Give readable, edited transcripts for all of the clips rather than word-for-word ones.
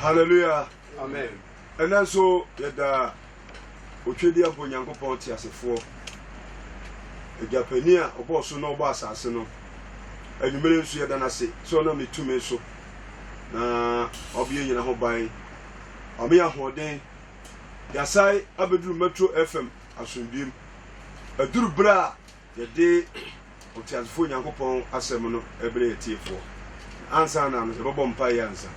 Hallelujah. Amen. And then so that Ochedi Ampo Nyankopon ti asefo Ejapania obo so no obo asase no anumere nso yeda na se so na metume so na obi nyina ho ban obi ahoden yasai abeduru Metro FM asundiem aduru bra yede otiasefo Nyankopon asem no ebre etiefo ansa na no bobo mpa yansa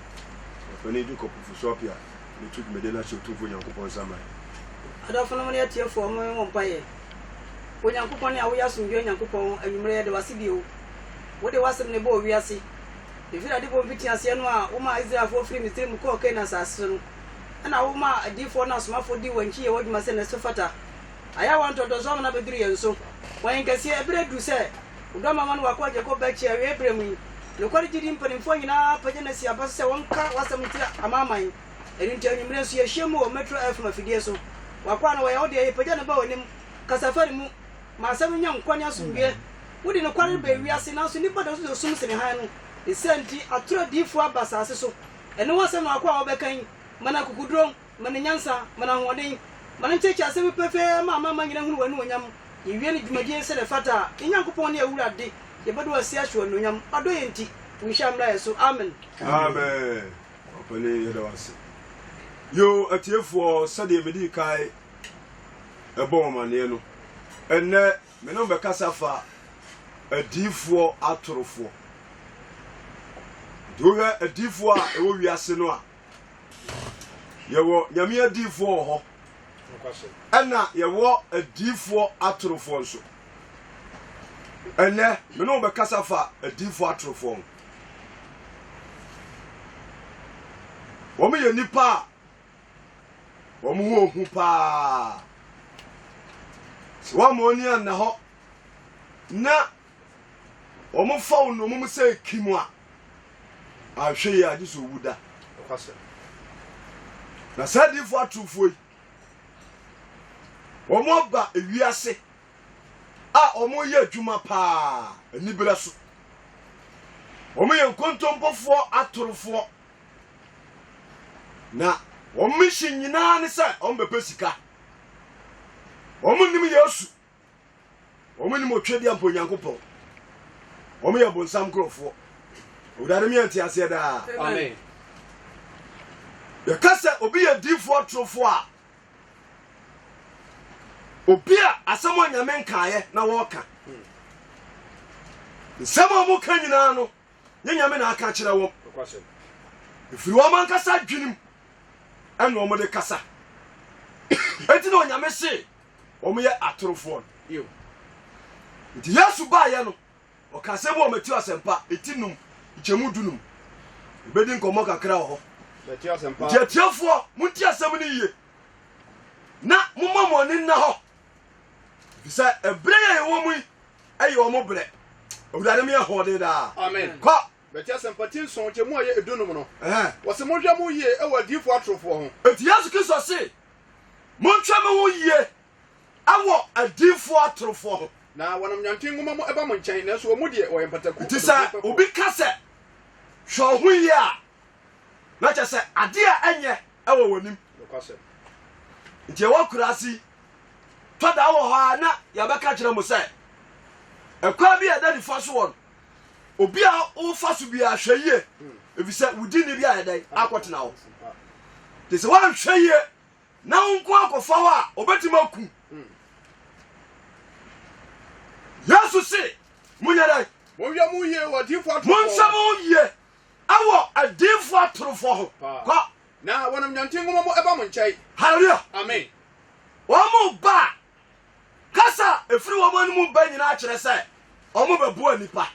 oni du kopufu so apia metu medena so tufo Nyankopon samai adafo no etiefo mo mpaye Onyankopon ni awoya sundwe Nyankopon anumere de wasibio wo de wasem ne bo wiase efira de bo biti ase no a wo ma Israel fo free misiri mu ko ke na sase no na wo ma adifo na somafo di wanchi ye woduma se na sofata aya wanto do zo na beduru yenso wan kase ebre du se udo mama no wakwaje ko bachi awe ebremu no kwari jidi mpanimfo nyina paje na si abase wonka wasem tira amaman erinti anumere so ye hwemu o Metro FM afidie so wakwa na wo ye ode ye paje na ba wonim kasafari mu ma asem nya nkwanya sundwe wodi no kware be wiase na so nipa da so sum sene han no esenti atro difo abasase so ene wasem no akwa obekan mana kukudron mana nyansa mana hoden mana nchechi asem pefe ma mama nyina hunu wanu onyam yewie ni dwumadie se le fata Nyankopon ne awurade ye bedo asi ahwe no nyam ado yenti nshamra yeso amen amen opele yeda wase yo atiefo sade medi kai ebo mane no enne me no be kasafa adifo atorofo doga adifo a ewo wiase no a yewo nyame adifo ho enna yewo adifo atorofo nso enne me no be kasafa adifo atorofo wo me ye nipa wo mu ho hu pa wa mo ni anna ho na wo mo fa wo no mo se kimu a ahwe ya diso wuda Kwase na sadifo atrufo yi wo mo ba ewiase a wo mo ye adwuma pa anibere so wo mo ye nkontompofo atorofo na wo mo shi nyina ne se wo mbepɛ sika wo mo nim Yesu wo mo nim Otwedi Ampo Nyankopon wo mo ye bonsam krofo udare mi anti ase da amen ya kasa obi ye difo atrofo a obi a asamo nyame nkae na wo ka nsamo mo ka nyina no nyame na aka kire wo Kwase ifiri wo man kasa dwinim eno mo de kasa enti no nyame se o mo ye atrofo yo nti Yesu ba ye no o ka se mo mati asempa etinum ichemu dunum ibedi nkomo kakra ho beti asempa jetiafo munti asem ni ye na mommo ni na ho bisa ebre ye wo mu ayi wo mo bre owurade me ho de da amen ko beti asempa tin so chemu aye edunum no wose mo hwa mo ye e wadifo atrofo ho eti Yesu Kristo se montwa me wo ye awo adifo atrofo ho na wanam nyantin ngoma mo eba mo nchen na so mo de wo yempataku ti sa obi ka se hwo ho ye a na cha se ade a enye ewo wonim Kwase nti wo kurasi toda wo ha na ya beka kire mo se ekwa bi ada di faso won obi a wo faso bi a hweye efise wudi ni bi a yedai akotena wo ti se wan hweye na nko akofa ho a obetima ku Yesu se munyadai mo hwa mo ye wadifo atrofo monsamo ye awo adifo atrofo ho ko na wanam nyantin ngoma mo eba mo nchen hallelujah amen wo mo ba kasa efiri wo mo mu ba nyina akire se o mo bebu anipa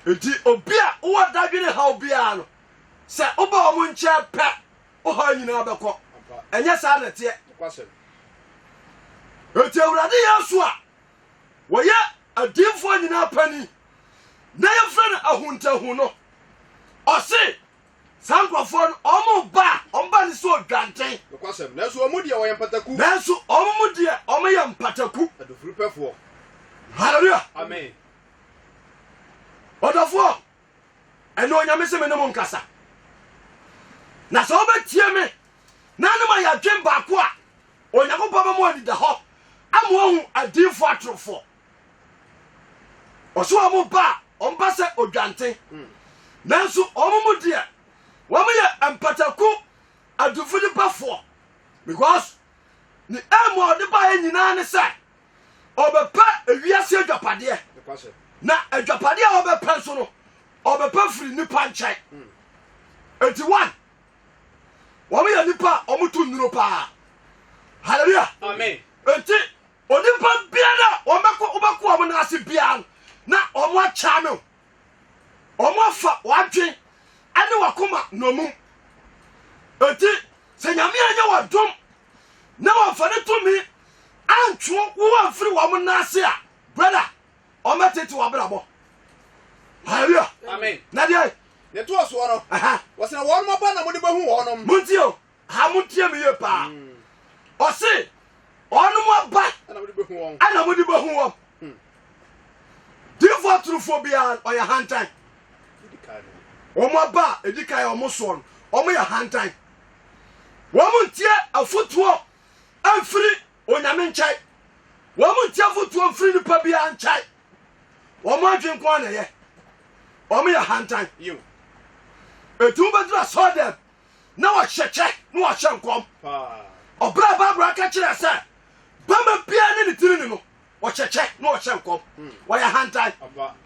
enti obi a wo dadwene ha obi a no se oba wo mo nche pe o ha nyina beko enye sa na te Kwase enti awurade Yesu a wo ye adifo nyina pani na ye frɛ no ahuntahu no o se sankrofo no omo ba ni so dwanten Kwase na so mo de wo yempataku na so omo de omo ye mpataku adofuru pefo hallelujah amen odofo eno nyame se me no nkasa na so obetie me na ne ma ya dwen ba ko a onyankopɔ ba mo adida hɔ amo hu adinfo atrofo oso amo ba omba se odwante nanso omo de wo mo ye empataku adufudi bafo because ni emo de ba nyina ne se obepa ewiase adwapade na adwapade a obepa so no obepa firi nipa nkyai 81 wo mo ye nipa omutu nuro pa hallelujah amen enti onipa biada obeko omo na ase bia na omo acha no omo afa wadwen ane wakoma nomu enti se nyame anya wadom na wafa ne to mi antwo wo afiri wo na ase a brother omo tete wabrabo hallelujah amen na dia ne to so no wasena won mo ba na mo de behu wonom muntio ha muntie me ye pa o se onu mo ba na mo de behu won ana mo de behu won difo trufobia o ya hantan o mo ba edikai o mo so no o mo ya hantan wo muntie afutuo amfiri onyame nchai wo muntie afutuo amfiri nipa bia nchai wo mo adwen ko na ye o mo ya hantan you etumba so dem na wa hyeche na wa hyenkom obra babra ka kire se bamba bia ne tiri no wa hyeche na wa hyenkom wa ya hantan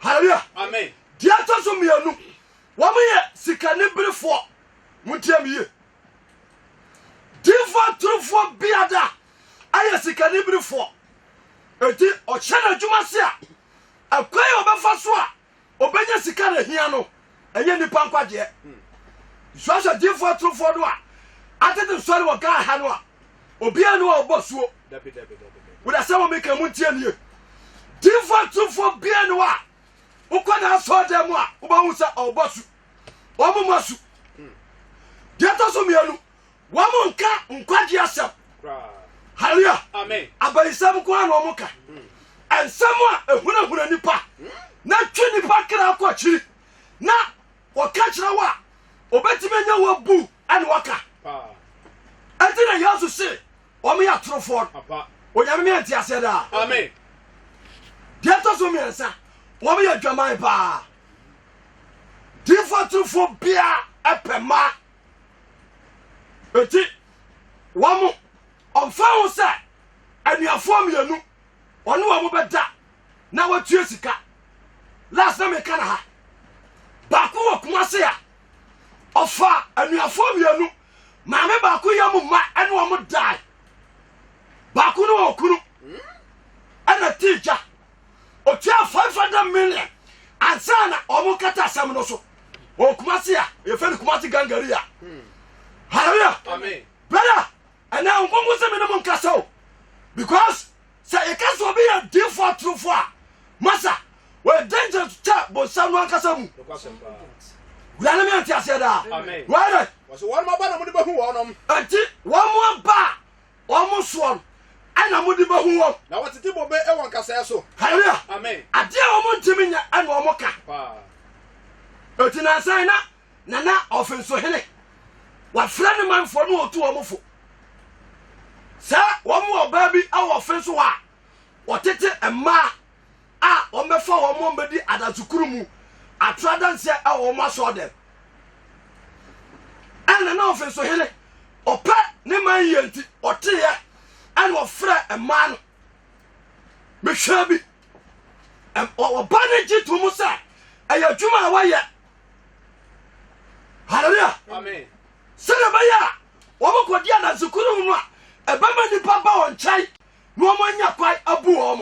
hallelujah amen dia to so mianu wo mo ye sikane brefo muntie me ye difa trufo biada aye sikane brefo enti o chana djuma se a akwai obefa so a obenya sikane hia no enye nipa nkwaje Swasha difo trufo do a atete sori wo ga ha no a obia no obosuo we da se wo make muntie nie difo trufo bia no a ukwana so dem a wo ba hu se obosu wo mo masu dia to so mianu wo mo nka nkwaje asem hallelujah amen abaisam ko an wo mo ka ensam a ehuna nipa na twi nipa kra ko chiri na wo ka kira wa obetimenya wo bu ane waka atina yasu se o me ya trofo o nya me anti ase da amen dia to so me nsa o me ya dwaman pa difo trofo bia epema eti wo mo onfa ho se anuafo mienu ono wo mo beda na watue sika last time kana ha ba ko wo kuma se ya ofa anuafo mienu maame ba ko yamu ma ene wo mo dai ba ko no okunu ana tija o tia 500 million ansana o mo kata sam no so o kuma se ya e fe kuma ti gangaria hallelujah amen brother and now ngongo se me no nkasa o because say e kaso be a default true for masa we danger to tap bo sam no nkasa mu Gulana me anti aseda. Amen. Right. So one more ba na mo de behu wonom. Anti one more ba. One more swan. Ana mo de behu won. Na watete bobe e won kasa so. Hallelujah. Amen. Ade a wo ntimi nya ana wo moka. Oti na sai na offenso hele. Wa fra ne manfo no otu wo mofo. Sa wo mo oba bi a offenso wa. Otete emma a wo mefa wo mo mbedi adazukuru mu. Atradanse a wo maso dem ana na ofenso hele opa ne man yenti oteye ana ofra ema no me hwabi oba ne jitu mu sa aya dwuma wa ye hallelujah amen sele ba ya wo mo kodi ana zukuru mu a eba ma nipa ba won chai no mo nya kwai abu wo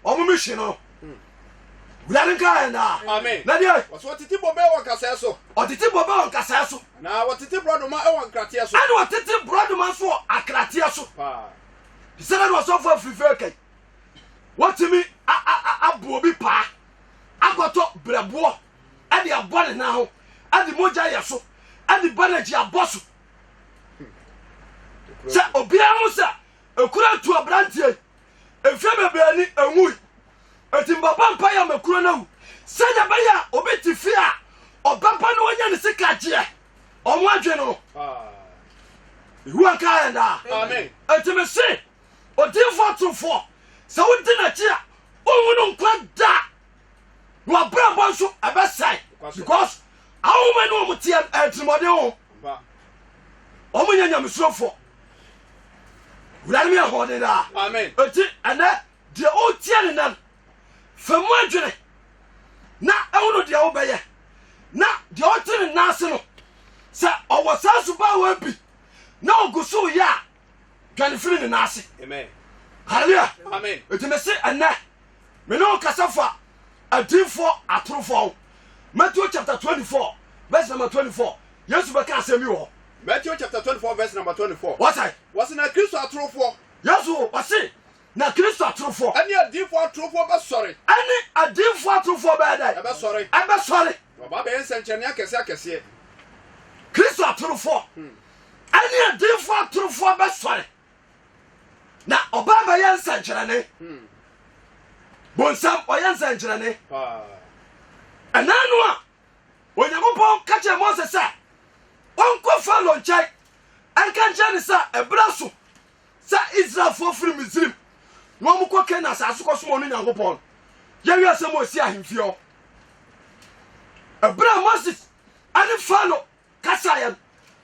mo mission no Gulana ka na amen na dia so watete bobe won kasa so otete bobe won kasa so na watete brodoma e won kratia so ani watete brodoma so akratia so sele no so for free kai watimi abu obi pa akoto brebo ade abone na ho ade moja ye so ade banaji aboso sa obi amusa ekura tu abrantie efie bebeani enwu etimba pampa ya makuro na wu senya baya obeti fia obampa no wonya ne sikaje omo adwe no ihu aka enda amen etime se odinfo tofo sa wodi na chi a ohunu nkwa da no abrabo nso abesai because awu me no mutia etrimode ho omo nya nyamsurofo wurare mi ahode da amen eti ana de o tia ne nan famu adwene na ehunu de wo beye na de o tiri nase no sa owosasu ba wa bi na ogusu ya dwane firi ne nase amen hallelujah amen eti me se ana me no kasafa adinfo atorofo Matthew chapter 24 verse number 24 Yesu beka asemi wo Matthew chapter 24 verse number 24 what I was na Kristo atorofo Yesu wase na Kristo atorofo ani adinfo atorofo ba sori ani adinfo atorofo ba dai aba sori aba sori baba be nsenchene akese Kristo atorofo ani adinfo atorofo ba sori na obaba ye nsenchene bonsam oye nsenchene ananu a onyamopon kache Moses sa onko Pharaoh nchai anka nchani sa ebraso sa Israel fo firi Misrim no mo ko Kenan sa aso koso onu Nyankopon ye wi asem osi ahemfio ebra Moses ani Pharaoh kasa ya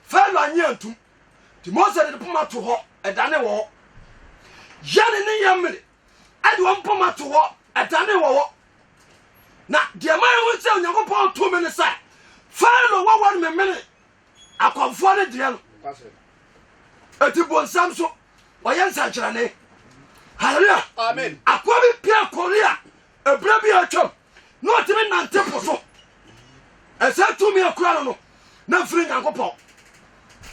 Pharaoh anyantum ti Moses de poma to ho edane wo yane ne yamre ade wo poma to ho edane wo na de man wo se Nyankopon to me ne sa Pharaoh wo wan me mene akonfo ne de no eti bonsam so oyensa kirane hallelujah amen akwabi pia korea ebra bi atwam no otime nante poso esa tumi akura no na firi Nyankopon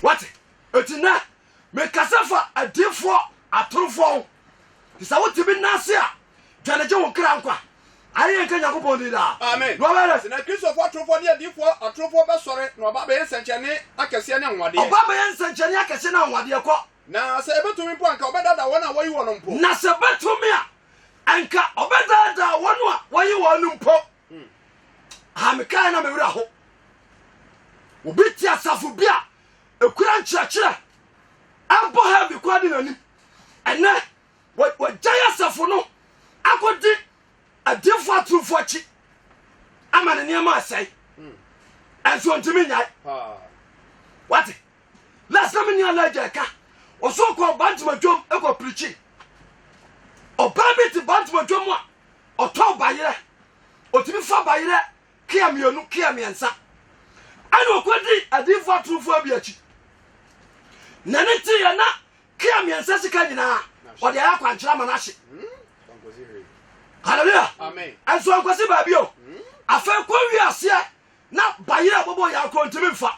what eti na me kasafa adifo atorofo isa wotime nase a dwaneje wo kra nkwa aye nka Nyankopon di da amen no wala na Kristo fo atorofo ne adifo atorofo ba sori na oba be nsenchene akese ne nwade oba be nsenchene akese na nwade ko na se ebetumi po anka obedada wona wayi wono mpo na se betumi a anka obedada wono a wayi wono mpo hamika na mewura ho obi asafu bia ekura nchirachira abo ha bi kwadi nani ene wajaya asafu no akodi adifo atrufo chi amane niam asai enso ntimi nyai what last time ni alaja ka oso ko bantimadwom eko preaching obabiti bantimadwom a oto bayire otimi fa bayire kia mienu kia miensa ani okwadi adifo atrufo abiachi naneti ya na kia miensa sika nyina ode ya kwankyera manahye hallelujah amen enso ankwasi ba bio afa kwa wiase na bayire bobo ya ko ntimi mfa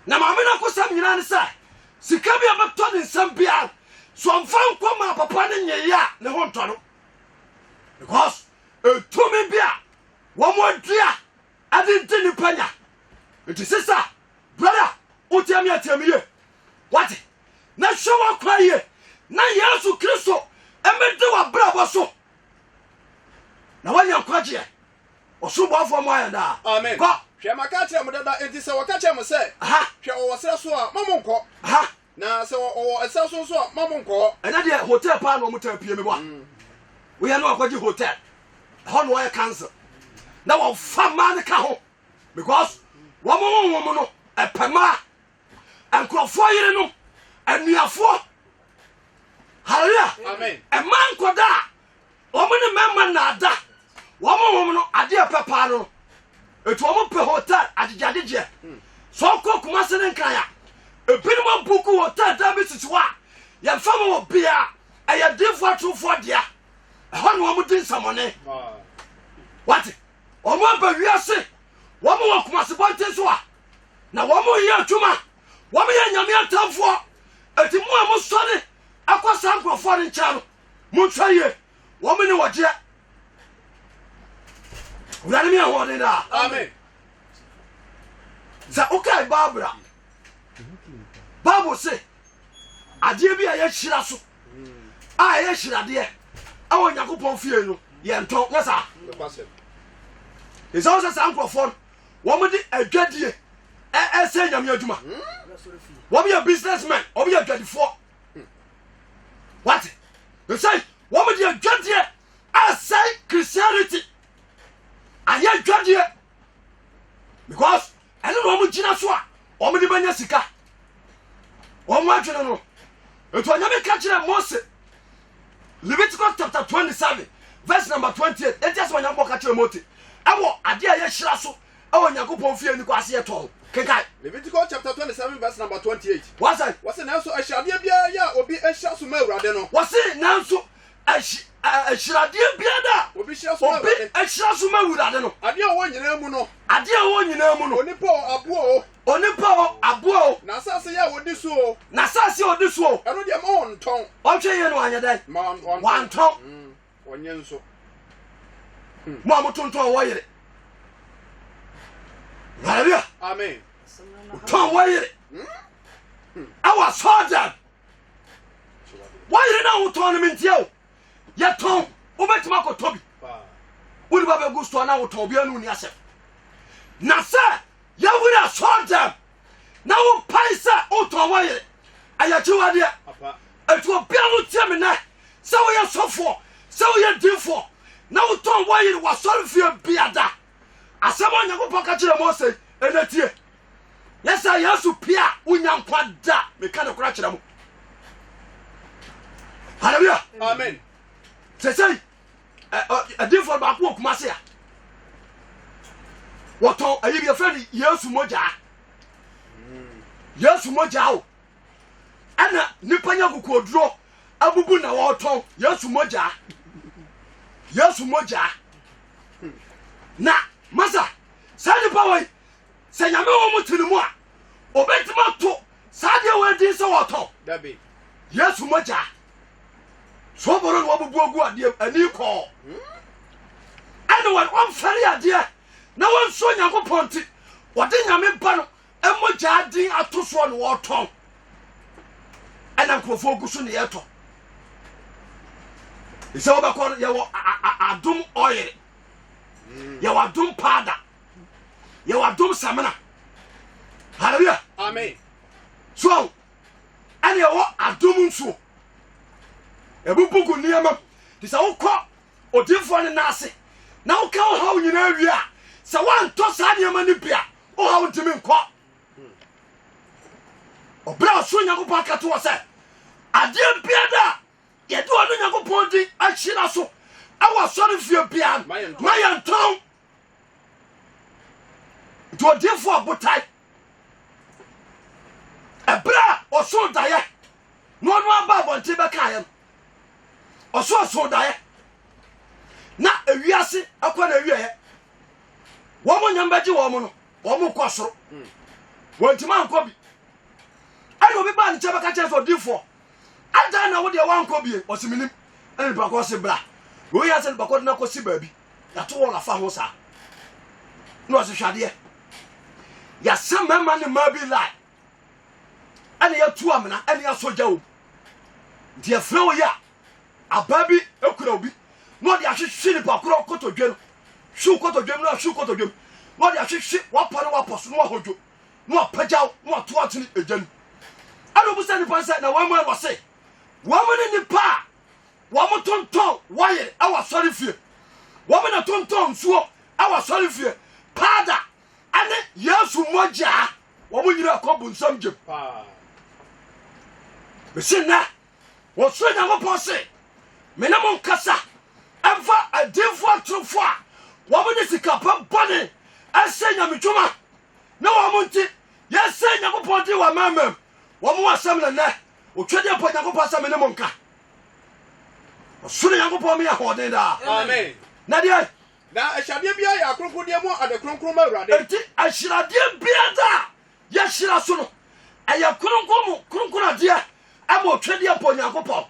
na mamena ko sam nyina ne sa sika bi abeto ne nsam bia so mfa nkwa ma papa ne nyeya ne ho ntoro because etumi bia wo mo dua adinti ni panya it is sister brother utiami atiamiye what na showa kwaye na Yesu Kristo emede wa brabo so na wanya kwaje osubo afo mo ayanda amen ko hwe maka mo dada enti se waka mo se aha hwe o wasra so a mamonko aha na se o esa so a mamonko ena de hotel pa no muta pie me bo we ya no akwaje hotel ho no ya cancel na wo fa man ka ho because wo mo no epema enkrofo yire no anuafo hallelujah amen e man koda wo mo ne memma na ada wo mo no ade epepa no etu wo mo pe hotel ajejadeje so ko kuma se ne nkan ya ebinimo buku hotel da bi sisiwa ya fama wo bia e ya defo atrofo dia e ho no wo din samone what o mo ba wiase wo mo kuma se bonte so a na wo mo ye atuma wo mo ye nyame atamfo eti mo a mo sone akosa nkrofo ne ncha no mo twaye wo mo ne woje wurare mi ahode da amen sa okay babra Bible say ade bi a ye hira so a ye hira de a wo Yakobon fie no ye nton na sa is also some crofon wo mo di adwadie say nyame adwuma wo be a businessman wo be a gadifo what you say wo be a gadie I say Christianity aye gadie because I don't know wo gina so a wo me de banya sika wo mo adwene no eto nyame ka kire Moses Leviticus chapter 27 verse number 28 it just when nyame ka kire Moses awo ade aye hira so awo Yakobon fie ni kwase eto kenkai Leviticus chapter 27 verse number 28 what's that nanso ahirade bia ya obi ahia so ma awurade no what's nanso ahirade bia da obi ahia so ma awurade ahia so ma awurade no ade a wo nyina mu no onipa abo na asase ya wodi so eno de ma wonton otwe ye no anya dai wanton onye nso mo amotonton wo yire hallelujah amen ton wo yire awa soda wo yire na wo ton mi ntia o ye ton wo betima ko tobi wo di baba gusto na wo ton bia nu ni asem na se ya wura soda na wo paisa o ton wo yire ayachi wade papa etu bia no tie me na se wo ye sofo se wo ye dinfo na wo ton wo yire wa sori fie biada asemo Yakobon ka kire Moses enetie yesa yesu pia unyankwa da meka ne kora kire mo hallelujah amen say adifo ba ko kuma se ya woton ayibia friend yesu moja o ana nipanya kukoduro abubu na woton yesu moja na masa sadi bawai se nyame wo mutinimu a obetima to sadi wedi se woton dabi yesu moja so boro wo bubu ogu ade ani ko anyone on fari ade na won so Yakobon ti wode nyame ba no emoja adin atoso no woton ana nkofo ogu so ne yeto ise wo ba ko ye wo adum oil ye wo adum powder ye wo adum samana hallelujah amen so ani ye wo adum nso ebubugu niam ti sa wo ko odifo ne nase na wo ka wo ha nyina wi a sa wan to sa niam ni bia wo ha wo ntimi nko obra so Yakobon ka to wo se ade bia da ye do no Yakobon di ahira so awa sori fie bia mayanton do odifo abotai ebra oso daye no aba abonte be kaye oso daye na ewiase akwa na ewiye wo mo nyambaji wo mo no wo mo kwosoro wontima anko bi ani obi ba nche be ka che so odifo ada na wo de wanko bi osiminim ani ba ko se bra wo ya se ba ko na ko si ba bi ya to won afa ho sa no se hwade ya sama ma ne ma bi lai ani ya tu amna ani ya soja wo dia fro ya ababi ekura obi no dia hwehwe ni ba kro kotodwe no hwu kotodwe no hwu kotodwe no dia hwehwe wapare waposo no hodwo no apajaw no ato atini ejanu ado busa ni pansa na wa mo e wose wa mo ni pa wa mo tonton waye awa sori fie wa mo na tonton suo awa sori fie pada ane yesu moja wa mo nyira ko bunsam je pa besina wo so Yakobon se mena mon kasa emfa adefo atrofo a wa mo ni sika pa bone ase nyametuma na wa mo nti yese Yakobon di wa mamam wa mo asam na na otwede pa Yakobon asam ne monka osure Yakobon me ahoden da amen na dia na ahirade bia ya kronkron de mo ade kronkron ma awurade enti ahirade bia da ya hira so no aya kronkron ade ama otwede pa Yakobon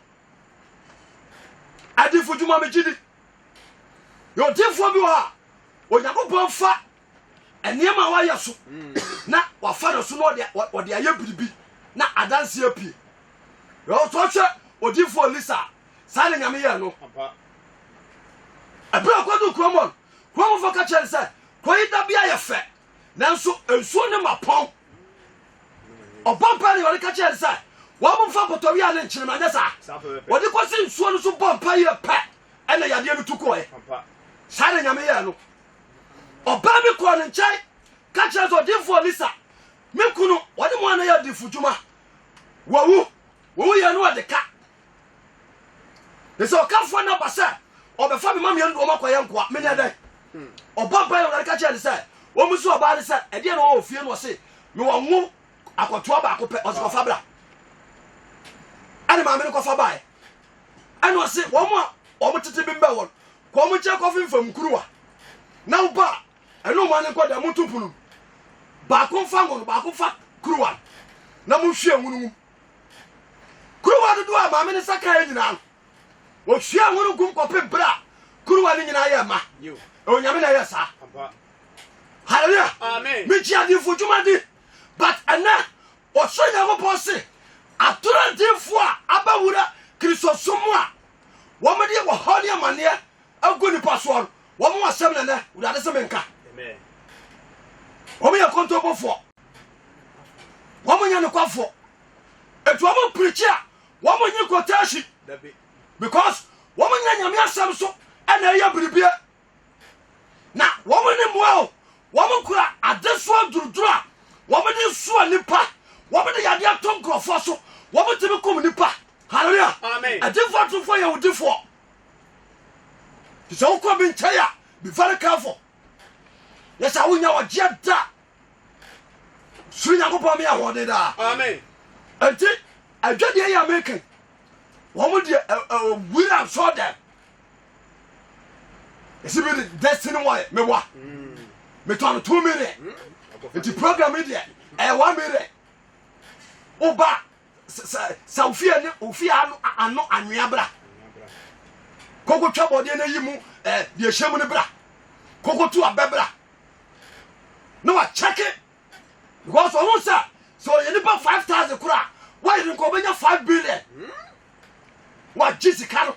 adifo juma mejidi yo difo bi wa Yakobon fa eniema wa ya so na wa fa no so no de aye biribi na adanse apie yo to che odifo Lisa sale nyame ye no papa abra ko do kromon fo ka che se ko ida bia ye fe nanso ensuo ne mapon obampa ne yori ka che say wo mo fa botowi a ne nkyere ma nya sa wo de kwasi nsuo no so bompa ye pe ena yade no tuko e sa na nyame ye no oba mi ko ne nkyai ka che so difo lisa me kunu wo de mo ana ya difujuma wo ye no de ka eso ka fo na basa obefa me mam ye ndo makoye nkoa me ne dai obampa ye yori ka che say wo mu so oba de say e de no ofie no se me wo nwu akoto ba akopɛ ɔsɛ fabra ani maame ne kɔfa bae ani ɔsɛ wɔn tete bi mbɛ wɔn kɔ wɔn kyɛ kɔfi mfam kuruwa na ba ɛno mo ane kɔ da mo tupunu baako fa ngono baako fa kuruwa na mo hwie nwunu kuruwa dodo a maame ne saka yɛ nyinaa wo hwie nwunu gum kɔpe bra kuruwa ne nyinaa yɛ ma onyame na yɛ saa hallelujah amen me chia di fujuma di but ana o so yawo pose atorantifo a abawura kristosomo a wo me de wo hodi amane agoni paso wo mo asem na na urade se menka amen wo me yakontobofo wo mo nyane kwafo etu wo mo preach a wo mo nyi kotashi because wo mo nyame asem so ana ya biribie na wo mo ne mo wo mo kura adeso durudura wo mo de so nipa wo mo de yade atom krofo so wo mo tebe kom nipa hallelujah amen adifo to for you difo so ko bi nchaya be very careful yes I wonya wo jeda sunya ko pa me ahode da amen enti adwade ya make wo mo de wira so da esi be destiny why me wa me to an 2 minutes enti program e de 1 minute oba sa ofia ne ofia ano anwea bra koko twa bode na yimu de ehemu ne bra koko tu abebra no wa check it because who say so you need 5,000 kura why you go benya 5 billion wa jisika no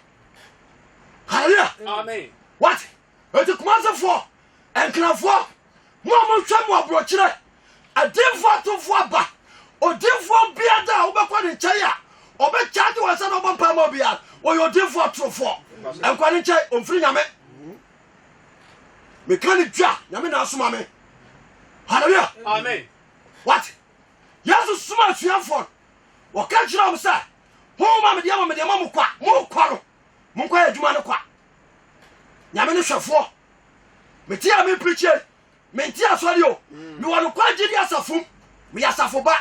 hallelujah amen what it come for and crafo mo hwa mo abrochire ademfo atofo aba odemfo biada obekwa ne nkyai a obechaade wasa no bompa ma bia oyodemfo atofo enkwa ne nkyai omfiri nyame mekani dwa nyame na asoma me hallelujah amen what yesu suma suafo waka kira mo sa ho ma me dia mo kwa mo no mo kwa adwuma no kwa nyame ne hwefo metia me preacher mentia sorry o me wonu kwa gidi asafum me yasafo ba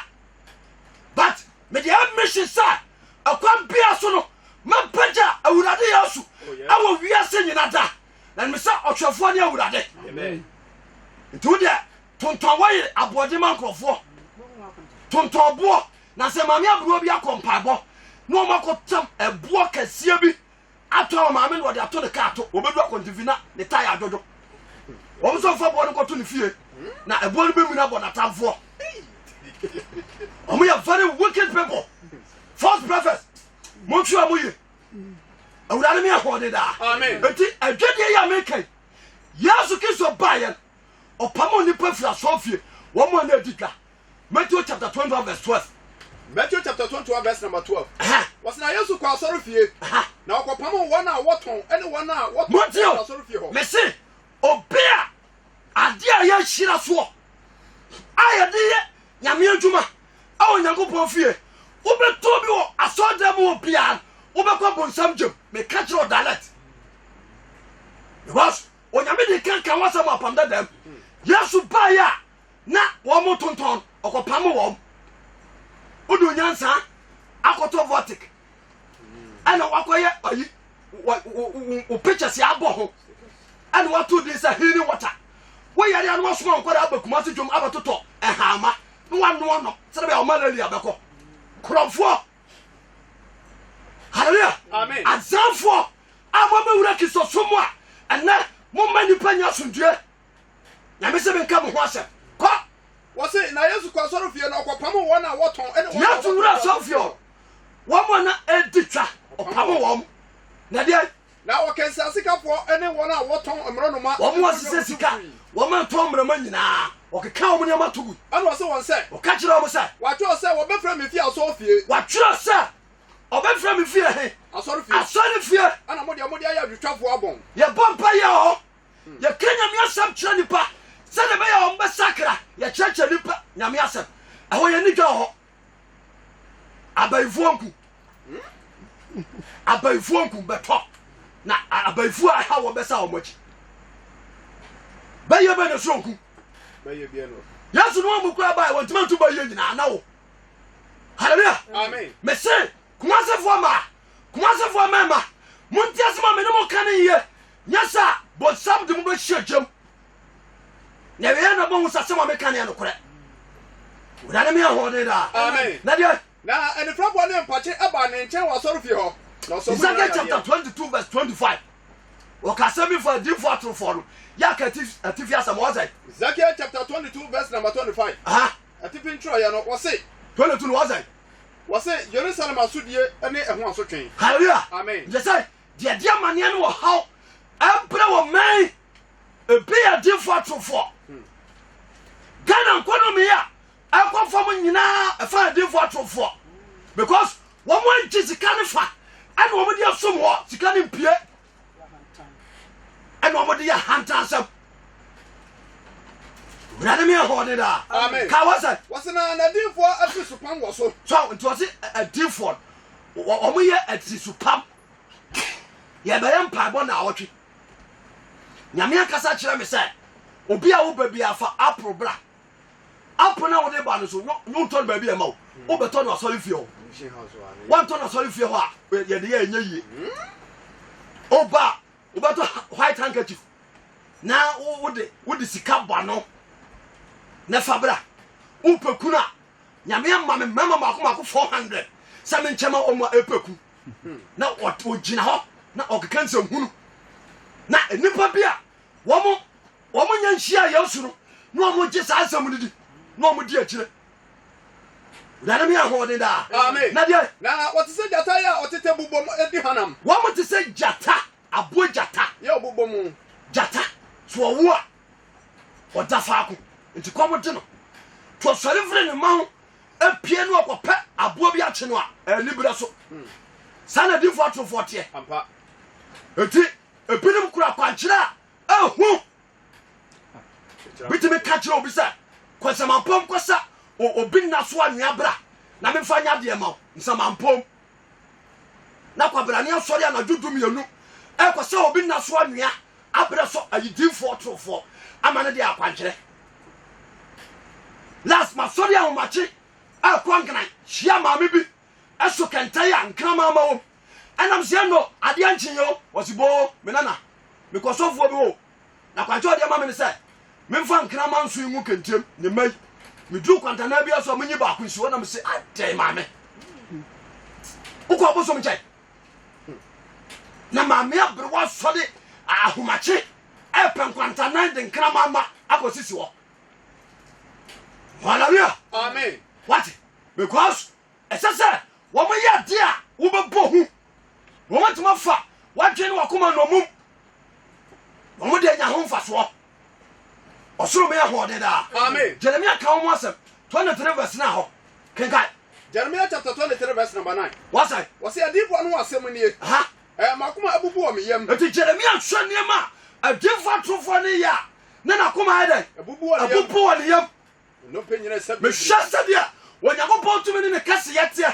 but me dia mission sa akwa bia so no mapaja awurade yesu awo wiase nyina da na me sa otwefo ne awurade amen ntu de tonton waye abode mankrofo tonton bo na se mame aburo bi akompabo no makotam ebo kasia bi ato mame no de ato de ka ato obedu akontivina ne tire adodo wo so fa bo no koto ne fie na ebo no be mu na bo na tamfo omo ya very wicked people false prophets mo twa amoye awurade me ahode da amen enti adwede ya mekai yesu kristo baye opamo ni pafira sofie wo mo na dika Matthew chapter 21 verse 12 Matthew chapter 21 verse number 12 was na yesu kwa asoro fie na okopamo wona woton ene wona woton asoro fie ho me se obia ade a ya hira so ayade ye nyame adwuma awo nyankopon fie obeto bi wo asodam obia obekwa bonsam djem me catch your dialect because onyame de kan wasam apamda dem yesu baya na wo motonton okopamo wo odu nyansa akoto vortic ana wakoye ayi o pictures ya abo ho ana watu this healing water we yare anu wasoma nkwara abakuma se dwom abatoto ehama no no sebe o malaria beko krofo hallelujah amen azamfo amama wura kiso somo a ena mo mani panya sundue nyame se benka mo ho asem ko wose na yesu kwa asoro fie na okopamo wona woton ene wona yesu wura sofio wo mo na editwa opamo wo na dia Now what can Sasika for anyone I want on Amronoma? One was the Sika, woman Tom Ramana, or Kakao Yamatu. I was so one said, Or catch it over, sir. what you say, what from if you are so fear? What you sir? Or bet from me fear, I saw I saw the fear. and I'm on your money. I have to travel a bone. Your bumper, your Kenya Miasam Chanipa, send a mayor on Basakra, your church and Nipa, Yamiasa. I want you to go. Abayfonku. Abayfonku beto. Na abayfu a ha wo besa o mochi. Baye be na sonku. Baye bia no. Yesu no mu kwa baye won tuma tu baye nyina na wo. Hallelujah. Amen. Me say, kumasefo ma. Munti asema me no mo kan ye. Nyasa bo sam de mu be hyejem. Na we na bo musase ma me kan ye no kore. Wurade me ahode da. Amen. Na dia na and the front one empache aba ne nchen wa soro fi ho na so Isaiah chapter 22 verse 25 okasemi for deep for true for ya katifia samwaza Isaiah chapter 22 verse number 25 atifi ntro ya no wo se 22 no was Jerusalem asudie ene eho asotwen hallelujah amen je say dia mane no wo how empre wo man e be a deep for true for Ghana economy ya akwa fam nyina e fa deep for true for because one more sika ne fa and one more some ho sika ne pie and one more dia hantasam Rana me hode da amen ka wasa na deep for afisu pam wo so it was a deep for omo ye atisu pam ye be yam pa bo na awotwe nyame akasa kire me say obi a wo ba bia fa apro bra apro na wo de ba no so no ton ba bia ma wo beto no asori fie o one ton asori fie ho a ye de ye enye oba beto white handkerchief na wo de sika ba no na fabra wo pekuna nyame amma me mama mako 400 sa me nchema o ma epeku na o gina ho na o keka nsem hunu na nipa bia wo mo nyanhia yesu no no mo gye sa asem didi no mo di akire dana me ahode da amen na dia na what say jata ya otete bubom edi hanam wo mo te say jata abo jata ya bubom jata so wo a o da faako nti komo de no to sori fre ne ma ho apie no okope abo bi ache no a libra so sana di 440 ampa enti ebinim kura kwankyira ahu bitime kachira obi sa kwasamampom kwasa obi na so anua bra na me fa nya de ma nsamampom na kwabra ne asori ana dudum yanu kwasa obi na so anua abra so ayidi 444 amane de akwankyire last ma sorry a machi akwankana hia maame bi eso kentai a nkrama ma wo enam se no ade anchin yo wosibo me nana me kosofo bi wo na kwancho de ma me se me mfa nkrama nso yi mu kentem ne mai me du kwantana bi aso menyi ba kunsi wo na me se ade maame uko oboso mchai na maame abre wa sori ahomachi pen kwantana de nkrama ma akosisi wo hallelujah amen what because esese wo mo ya de a wo be bo hu wo want ma fa wa dwen wo koma no mum wo mo de nya ho mfa so osoro me ya ho de da amen Jeremiah ka wo asem 23 verse na ho kenkai Jeremiah chapter 23 verse number 9 wasa was ya deep one asem ni ha makoma abubu o me yam eti Jeremiah hwe ne ma adimfa trofo ne ya na na koma ade abubu o ne yam no penyina sabi me shasa dia wonyakopon tumi ne kase yete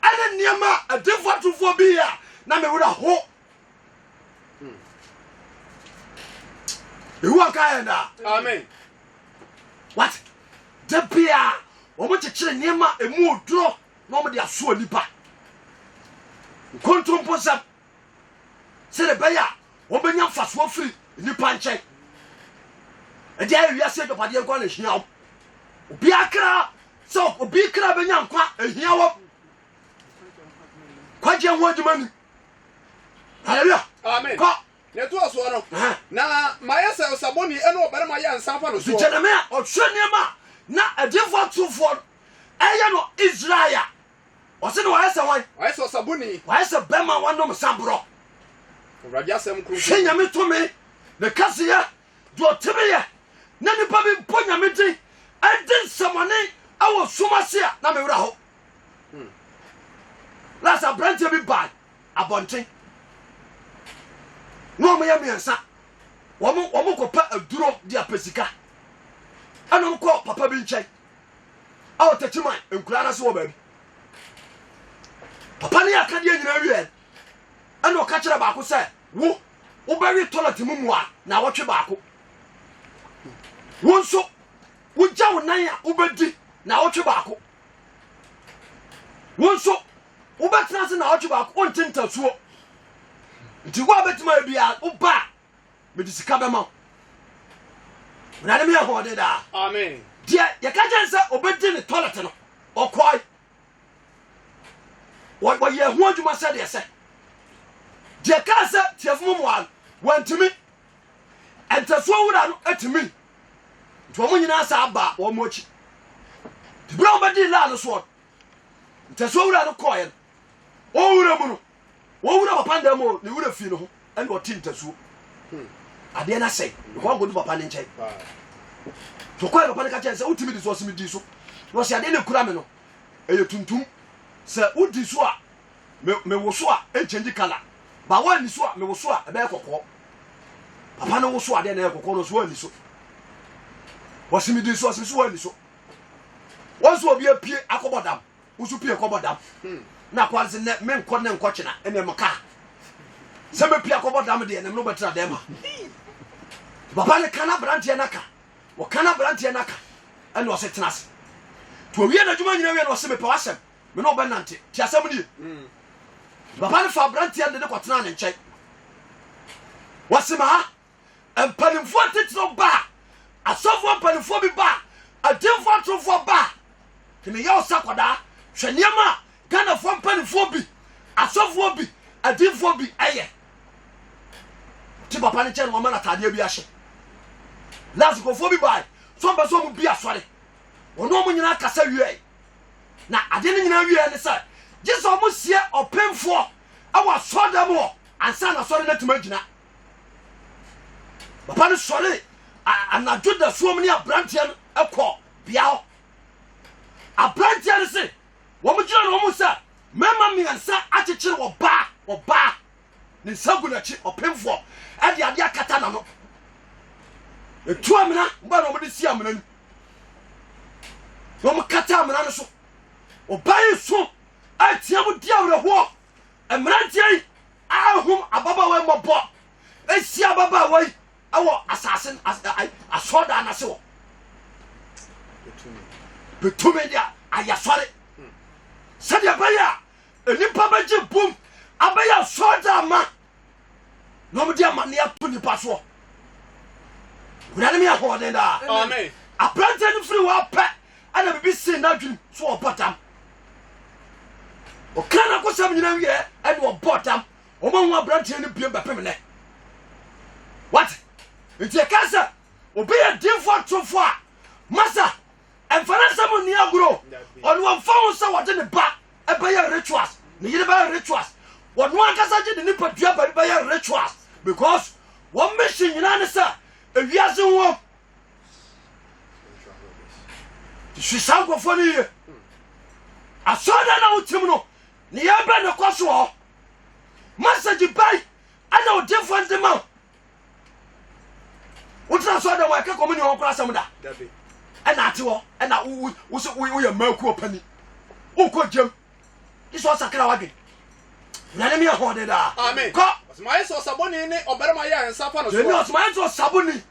ane niema adimfa trofo bi ya na me wura ho ewu aka enda amen what the bia wo mo chekire niema emu oduro na mo de aso nipa kontrompo sap se de bia wo benya faso free nipa nchen e dia wi ase dopade enko na hia wo obi akra so obi kra benya nkwa ehia wo kwaje ho adwumani hallelujah amen ko ne to aso no na mayesa saboni ene obere ma ya nsanfa no so Jeremiah ohwe niema na adifo atufo eye no Israel o se no wayesa wan mayesa saboni wayesa bema wanom sabro awurade asɛm hwɛ kronkron nyame to me ne kaseɛ de ɔtebeyɛ na nipa bi mpo nyame din ɛde nsɛmɔne awɔ som ase a na mewerɛ ho last aberanteɛ bi baa abɔnten na ɔmoyɛ mmiɛnsa wɔmo kɔpɛ aduro de apɛ sika ɛna ɔmkɔ papa bi nkyɛn a ɔtakyiman nkura no se wɔ baabi papa ne yɛ akadeɛ nyina wiɛ ɛna ɔka kyerɛ baako sɛ wobɛwe toilet mu mu a na wɔtwe baako wo nso wogya wo nan a wobɛdi na wɔtwe baako wo nso wobɛtena se na wɔtwe baako wonte ntasuo nti wo a bɛtuma bia woba a mede sika bɛma wo na ne meyɛ hɔɔde daa amen deɛ yɛka kyɛn sɛ obɛdi ne toilet no ɔkɔe wɔyɛ ho adwuma sɛdeɛ sɛ deɛ kaa sɛ tiafo mu mmoa no wantumi ɛntasuo wura no atumi nti ɔmo nyinaa sa aba wɔn mo akyi nti berɛ a wɔbɛdi laa no soɔ ntasuo wura no kɔɔɛ no ɔwura mu no wɔwura papa nda mu ne wura fie no ho ɛne ɔte ntasuo adeɛ no asɛe ɛkɔ nkɔdu papa ne nkyɛn nti ɔkɔɛ papa no ka kyɛn sɛ wotumi di so ɔsemi di so na ɔsɛ adeɛ ne kura me no ɛyɛ tuntum sɛ wodi so a mewo so a ɛnkyɛngye kala ba woani so a mewo so a ɛbɛyɛ kɔkɔɔ papa no wo so adeɛ na ɛyɛ kɔkɔɔ no so woani so wɔsemi di so ɔsemi so woani so wɔn so obi apue akɔbɔ dam woso pue kɔbɔ dam na akɔre sɛ nɛ menkɔ ne nkɔkyena ɛnɛ meka sɛ mepue akɔbɔ dam deɛ ɛnɛm no bɛtena dɛm a papa ne kana branteɛ no ka wɔkana branteɛ no ka ɛne ɔse tena ase nti owie na adwuma nyina wie na ɔse mepɛ wasɛm me ne ɔbɛnante nti asɛm nie papa ne fa branteɛ de ne kɔtena ne nkyɛn wɔse ma ha mpanimfoɔ tetero ba a asɔfoɔ mpanimfoɔ bi ba a ademfoɔ atorofoɔ ba a meyɛ wo sa kɔdaa hwɛ nneɛma a ghanafoɔ mpanimfoɔ bi asɔfoɔ bi ademfoɔ bi ɛyɛ nti papa ne kyɛn no ɔma no atadeɛ bi ahyɛ lasikofoɔ bi bae so ɔmpɛ sɛ ɔmo bi asɔre ɔno ɔmo nyinaa kasa wie na ade no nyinaa wie ne sɛ gye sɛ ɔmo sie ɔpemfoɔ ɛwɔ asɔre mu hɔ ansa na asɔre no atumi agyina papa no sɔre anadwo da suom ne aberanteɛ no ɛkɔ bea hɔ aberanteɛ no se wɔmo gyina no ɔmo sɛ mɛma mmiɛnsa akyekyere wɔbaa ne nsa gu n'akyi ɔpemfoɔ ɛde adeɛ akata n'ano etu amena mba na ɔmode si amena no na ɔmo kata amena no so ɔbaa yi so atia mo di awerɛhoɔ mmeranteɛ yi ahom ababaawa yi mmɔbɔ esi ababaawa yi ɛwɔ asase asɔɔda n'ase wɔ betumi de ayasɔre sɛdeɛ ɛbɛyɛ a nipa bɛgye bom abɛyɛ asɔɔda ama na ɔmo de amanneɛ to nipa soɔ wurade meyɛ hɔɔden daa amen aberanteɛ no firi wɔapɛ ana bibi see n'adwene so ɔbɔ dam ɔka na kosɛm nyina wiɛ ɛne ɔbɔ dam ɔma ho aberanteɛ no biem bɛpem nɛ what nti ɛka sɛ obɛyɛ dimfoɔ atorofoɔ a masa ɛmfa no nsɛm nni agoro ɔne wɔmfa ho sɛ wɔde ne ba ɛbɛyɛ rituals ne yere bɛyɛ rituals wɔno ankasa gye de nipadua bari bɛyɛ rituals because wɔn mission nyinaa ne sɛ ewiase ho hwisa nkurɔfoɔ no yie asɔɔda na wotim no ne yɛbɛ ne kɔ so hɔ masagye bai ɛna ɔdemfoɔ nde ma wotena asɔɔda wɔ ɛka kɔmɔ ne hɔ kora asɛm da ɛna ate hɔ ɛna woyɛ maakuo pani wokɔ gyam gye sɛ ɔsakra wadwen nane meyɛ hɔde daa amen kɔ ɔsɛmayɛ sɛ ɔsabɔne ne ɔbarima yɛ nsa fa no ɛne so ɔsɛmayɛ sɛ ɔsabɔne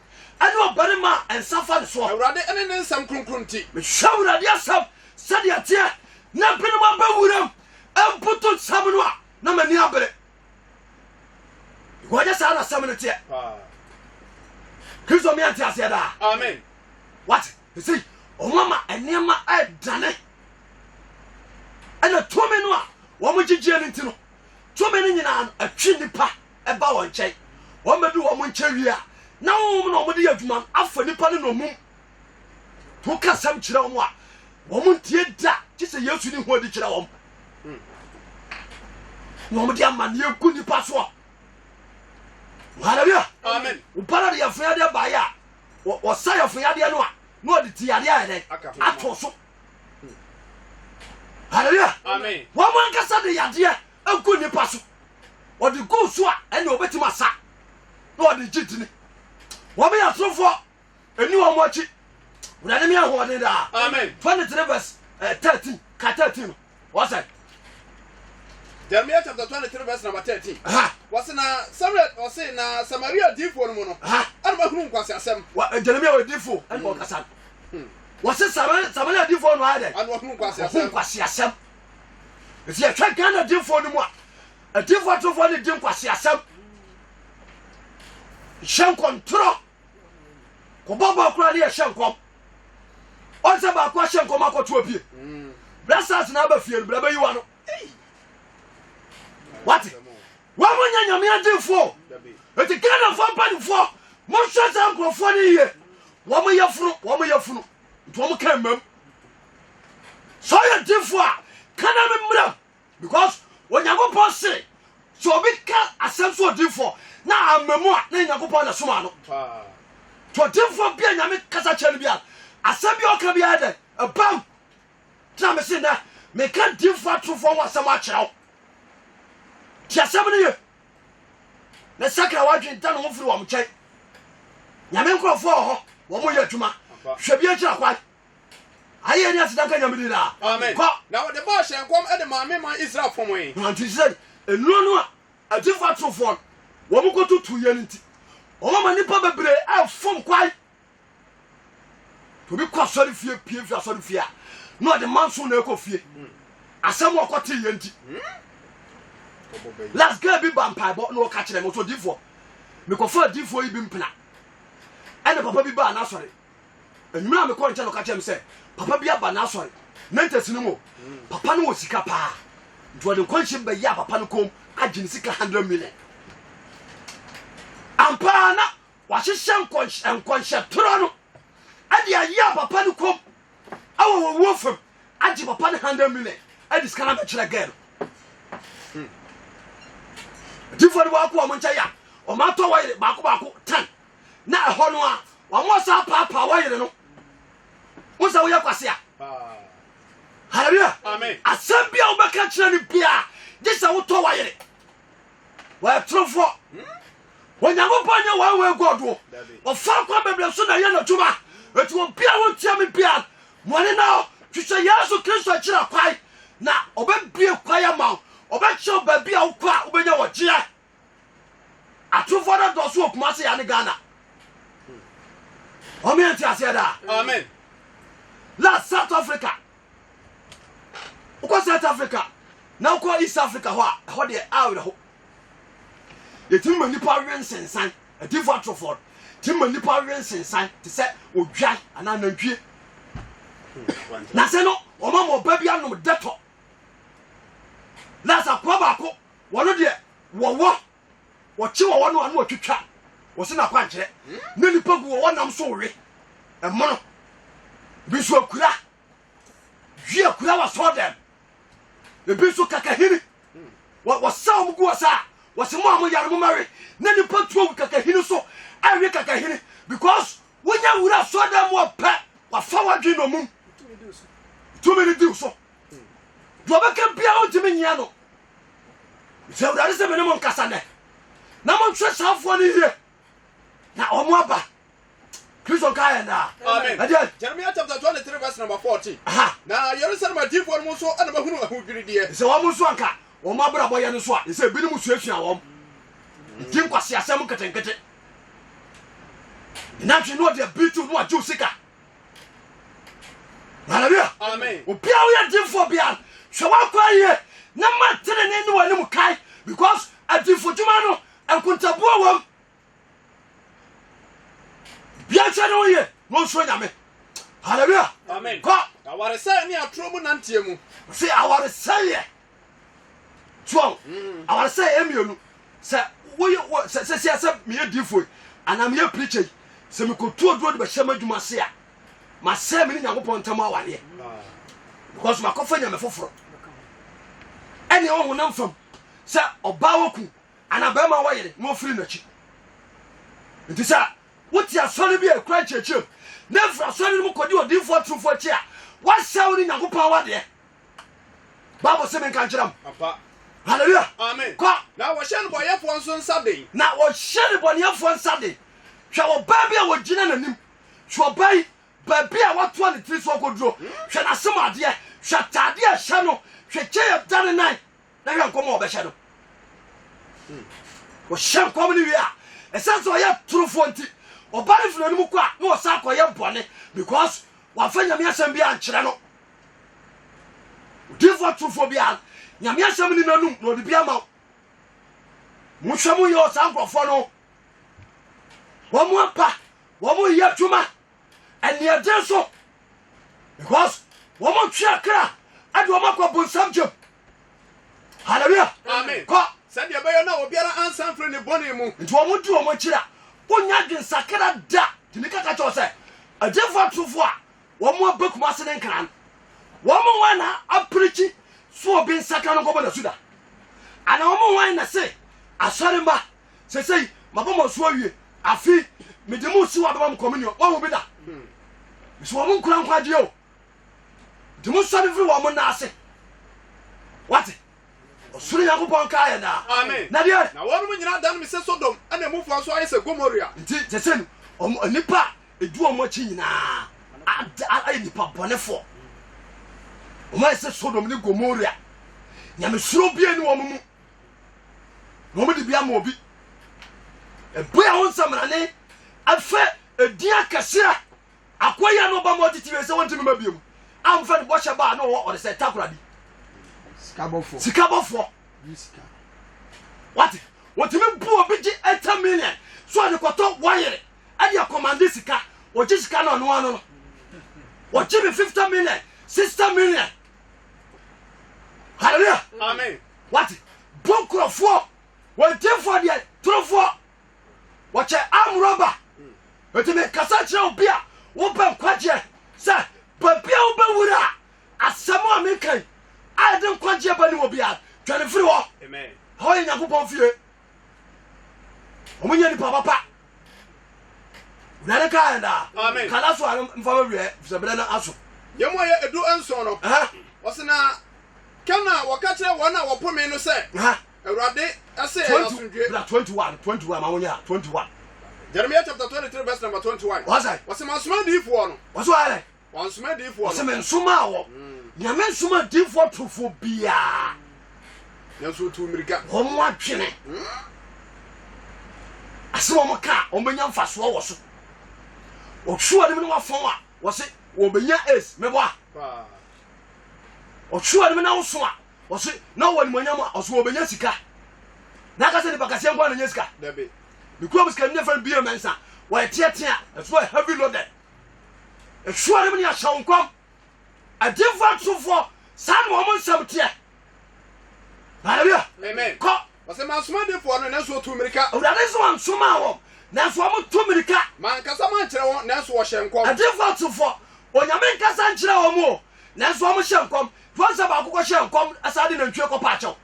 ɛne ɔbarima nsa fa no soɔ awurade ɛne ne nsɛm kronkron nti mehwɛ awurade asɛm sɛdeɛ teɛ na binom abɛwuram ɛmpoto nsɛm no a na m'ani abere wɔnyɛ saa na asɛm no teɛ kristo meante aseɛ daa amen what ɛsei ɔmama ɛnneɛma ɛdane ɛna tumi no a wɔmo gyegyeɛ no nti no tumi no nyinaa no atwi nipa ɛba wɔn nkyɛn wɔn bɛdu wɔn nkyɛn wie a na wɔn na wɔde yɛ adwuma no afa nipa no nomum to ka sɛm kyerɛ wɔn a wɔn ntie da gye sɛ yesu ne ho adi kyerɛ wɔn na wɔn de amanneɛ gu nipa soɔ hallelujah Amen. upara de yafia de baya wo sa yafia de no a no de ti ade ayede ato so hallelujah Amen. wo man kasa de yade anku nipa so o de go so a ene obetima sa no de jitini wo be atrofo eni wo mo achi urade mi ahode da Amen. 23 verse 13 ka 13 what say Jeremiah chapter 23 verse number 13. Was na Samuel was say na Samaria difo no mo no. Anu ba hunu nkwase asem. Jeremiah we difo and mo kasa. Was say Samaria difo no ade. Anu hunu nkwase asem. Nkwase asem. If you try Ghana difo no mo a difo atofo ne dim kwase asem. Shen kontro. Ko baba kura ne shen kom. On se ba kwa shen kom akoto opie. Blessings na ba fie bra ba yiwa no. What? What when you are doing for? It's a kind of fun for. Most shots are go for the year. Woman, your fruit, it won't come. So you're different. Can I remember? Because when you go past say, so we can't accept so different. Now I'm a more than you go upon a small. To different being a Casa Chelbia. Accept your cabinet, a bum. Tell me, say that, me can't differ to form so much out. Tia 7 years. Na sakra wadwen tan ho firi wo mchai. Nyame nkrofo ho wo mo yatuma. Hwe bia kira kwa. Aye ni asidan ka nyame dira. Amen. Now the boss and come at the mama man Israel for me. Anti said, "Enu no a difa trofo. Wo mo kotu tuye nti. O ma nipa bebre a fom kwai. To bi kwa sori fie pie fi asori fie a. No the man so na ekofie. Asem wo kote ye nti. Let's go be vampire but no catch them so diffo. Me ko for diffo yi bi mpena. And papa bi ba na sorry. Enwura me ko nche no catch him say papa bi aba na sorry. Nantesi no mo. Papa no sika pa. Nto de konshim ba ya papa no kom agin sika 100 million. Ampa na wa hyehyem konshye toro no. Ade ya papa no kom. Awo wo fam. Agi papa no 100 million. Adi sika na be kire girl. Diffo de wa ko mo ncha ya o ma to wa yire ba ko 10 na ho no a wa mo sa papa wa yire no mo sa wo ya kwase a hallelujah Amen. Asambia wo be ka kire ni bia de sa wo to wa yire wa trofo wonya go panya wa we godo o fa kwa bebre so na ye na tuma etu o bia wo tia me bia mo ne na twise Yesu Kristo kire kwai na obe bie kwai ama oba cho ba bia wo kwa obenya wo gye atufo da do so okuma se ya ne Ghana o me anti ase da Amen. La South Africa uko South Africa na uko East Africa ho de awre ho yetim nipa wen sensan adifo atufo tim nipa wen sensan te se odwan ana nantwie na se no o ma mo ba bia no deto Lasa kwa bako wono de wo chi wo no anu otwitwa wo se na kwa nkire na nipa gu wo nam so we e mono bi so akura hwi akura wa so dem e bi so kakahiri wo sa mu gu sa wo se mo amuyare mo mare na nipa tuo kakahiri so awe kakahiri because wonya wura so dem wo pe wa fa wadwe no mum too many do so do ba kan bia o timi nya no se wura se me no mon kasa ne na mon twa safo ni ye na o mo aba Kristo ka na Amen. Amen. Jeremiah chapter 23 verse number 14. Na Jerusalem adifo mo so ana ba hunu ahudwiri de. Se wo mo so anka wo mo abra boye no so a se bi ni mu suasua wo din kwase asem ketenkete na twi no de bitu no aju sika hallelujah Amen. Obia wo ya dinfo bia hwe wa kwa ye na matene ne no wani mu kai because adinfo djuma no enkuntabu awam bia cha no ye no so nyame hallelujah Amen. Ko Aware say ni atromu nantiemu. se aware say ye so aware say emionu se wo se me dinfo ana me preacher se me ko tu odo de be hyema djuma se a ma se me ni nyakopon tam aware because ma ko fa nyame foforo ene o honam fam se oba woku ana ba ma wayere no firi nachi nti sa wotia sɔre bi ekura kyekye na fra sɔre mu kɔdi odifo trufo kye a wasaw ni Nyankopɔn wade Bible se men kan kyerɛm apa hallelujah amen ko na wo hye no boyefo nso nsade na wo hye ne bɔneyɛfoɔ nsade hwɛ wo ba bi a wɔgyina n'anim hwɛ ɔba yi baabi a watoa ne tiri so akɔduro hwɛ n'asɛm adeɛ hwɛ atade a hyɛ no hwɛ kyɛ yɛ da ne nan na hwɛ nkɔm a wɔbɛhyɛ no wɔhyɛ nkɔm no wie a ɛsɛ sɛ ɔyɛ torofoɔ nti ɔba ne firi anim kɔ a na ɔsa akɔyɛ bɔne because wafa nyame asɛm bi ankyerɛ no odifoɔ torofoɔ bi a nyame asɛm ni n'anum na ɔde bi ama wo mohwɛ mu yɛ ɔsa nkurɔfoɔ no wɔn mu apa wɔn mu yɛ adwuma ɛneɛden so because wɔn mu twɛ kra ade wɔn akɔ bonsam gyem hallelujah amen kɔ sɛdeɛ bɛyɛ na obiara ansan firi ne bɔne mu nti wɔn mu di wɔn akyi a wonya dwensakra da tini kaka kyɛw sɛ adefoɔ atorofoɔ a wɔn mu aba kuma ase ne nkran wɔn mu wɔn na apirikyi so obi nsakra no nkɔbɔ n'asu da ana wɔn mu wɔn na se asɔre mba sesei mabɔ mo so awie afi mede mu si wadoma m communion wɔn mu bi da so wɔn mu nkura nkwagye o de mu sɔre firi wɔn mu na ase wate ɔsoro Nyankopɔn ka yɛ da amen na deɛ na wɔn mu nyina dan mi sɛ Sodom ɛna mu fa so ayɛ sɛ Gomoria nti sesei no nipa edu wɔn akyi nyinaa ayɛ nipa bɔnefoɔ wɔn ayɛ sɛ Sodom ne Gomoria nyamesuro bie ne wɔn mu na wɔn de bi ama obi eboya wɔn nsamrane afɛ edin akɛse a akɔyɛ no ba mo titi wɛ sɛ wɔn ti mi ma biem amfa ne bɔhyɛ ba a na ɔde sɛ takora bi sikabɔfoɔ wate wɔtumi bu obi gye 8 million so ɔde kɔtɔ wɔyere ɛde akɔmande sika wɔgye sika na ɔno ano no wɔgye me 50 million 60 million hallelujah amen wate bonkurɔfoɔ wɔntefoɔ deɛ torofoɔ wɔkyɛ amrɔba ɛtumi kasa kyerɛ obi a wobɛ nkwagyeɛ sɛ baabi a wobɛwura a asɛm a mekan a ɛde nkwagyeɛ ba ne wɔ bia dwane firi hɔ amen hɔ yɛ Nyankopɔn fie ɔmo nyɛ nipa papa wurade ka yɛ daa amen kala so a mfa mawiɛ sɛ berɛ no aso yɛmu a yɛ edu nson no ɔse na kana wɔka kyerɛ wɔn a wɔpome no sɛ Awurade ase asundwe bra 21 ma wonya 21 Jeremiah chapter 23 verse number 21 wɔsɛ wɔse masoma diifoɔ no wɔsɛ ayɛ wɔnsoma diifoɔ wɔsɛ no me nsoma a wɔ nyame nsoma difoɔ tofo biaa nanso tu mirika wɔn mu adwene asɛm wɔn ka wɔbɛnya mfasoɔ wɔ so ɔtwe anim ne wafɔn a wɔse wɔbɛnya ace mɛbɔ a ɔtwe anim na woso a wɔse na wɔn animonyam a ɔso wɔbɛnya sika na aka sɛ nipa kaseɛ nkɔ na nya sika dabi because mu sika ne fɛn bie mɛnsa wɔyɛ teatea ɛso yɛ heavy loaded ɛtwe anim ne ahyɛ nkɔm adifo atofo saa na wɔn nsɛm teɛ hallelujah amen kɔ wɔse masoma diifoɔ no nanso tu mirika ɔwurade sɛ wɔn nsoma a wɔm nanso wɔn to mirika mankasa mankyerɛ wɔn nanso wɔhyɛ nkɔm adifo atofo onyame nkasa nkyerɛ wɔn o nanso wɔn hyɛ nkɔm wɔn sɛ baako kɔ hyɛ nkɔm asade nantwie kɔ paakyɛw